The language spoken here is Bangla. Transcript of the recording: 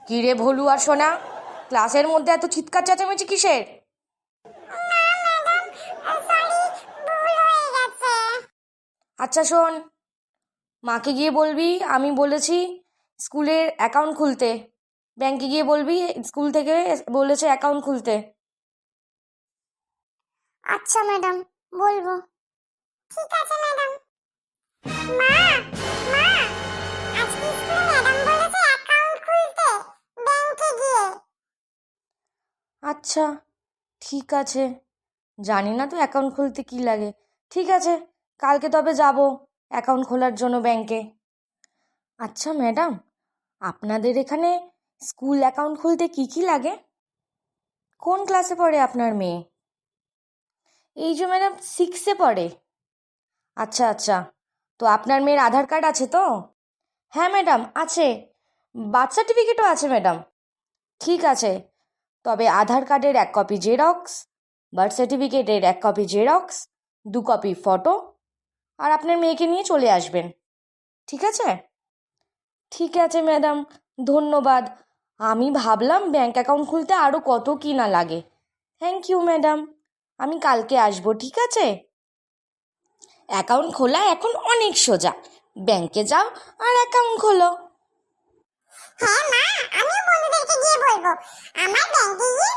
কি রে ভলু আর সোনা, ক্লাসের মধ্যে এত চিৎকার চেঁচামেচি কিসের? আচ্ছা শোন, মাকে গিয়ে বলবি আমি বলেছি স্কুলের অ্যাকাউন্ট খুলতে। ব্যাংকে গিয়ে বলবি স্কুল থেকে বলেছে অ্যাকাউন্ট খুলতে। আচ্ছা ম্যাডাম, বলবো। ঠিক আছে ম্যাডাম। মা, মা, আজকে স্কুলে ম্যাডাম বলেছে অ্যাকাউন্ট খুলতে ব্যাংকে গিয়ে। আচ্ছা ঠিক আছে, জানি না তো অ্যাকাউন্ট খুলতে কি লাগে। ঠিক আছে, কালকে তবে যাব অ্যাকাউন্ট খোলার জন্য ব্যাংকে। আচ্ছা ম্যাডাম, আপনাদের এখানে স্কুল অ্যাকাউন্ট খুলতে কি কি লাগে? কোন ক্লাসে পড়ে আপনার মেয়ে? এই যে ম্যাডাম 6-এ পড়ে। আচ্ছা আচ্ছা, তো আপনার মেয়ের আধার কার্ড আছে তো? হ্যাঁ ম্যাডাম আছে, বার্থ সার্টিফিকেটও আছে ম্যাডাম। ঠিক আছে, তবে আধার কার্ডের 1 কপি জেরক্স, বার্থ সার্টিফিকেটের 1 কপি জেরক্স, 2 কপি ফটো, আর আপনার মেয়েকে নিয়ে চলে আসবেন। ঠিক আছে? ঠিক আছে ম্যাডাম, ধন্যবাদ। আমি ভাবলাম ব্যাংক অ্যাকাউন্ট খুলতে আরও কত কি না লাগে। থ্যাংক ইউ ম্যাডাম, আমি কালকে আসবো। ঠিক আছে? অ্যাকাউন্ট খোলা এখন অনেক সোজা, ব্যাংকে যাও আর অ্যাকাউন্ট খোলো। হ্যাঁ মা, আমিও বন্ধুদেরকে গিয়ে বলবো। আমার ব্যাংকে গিয়ে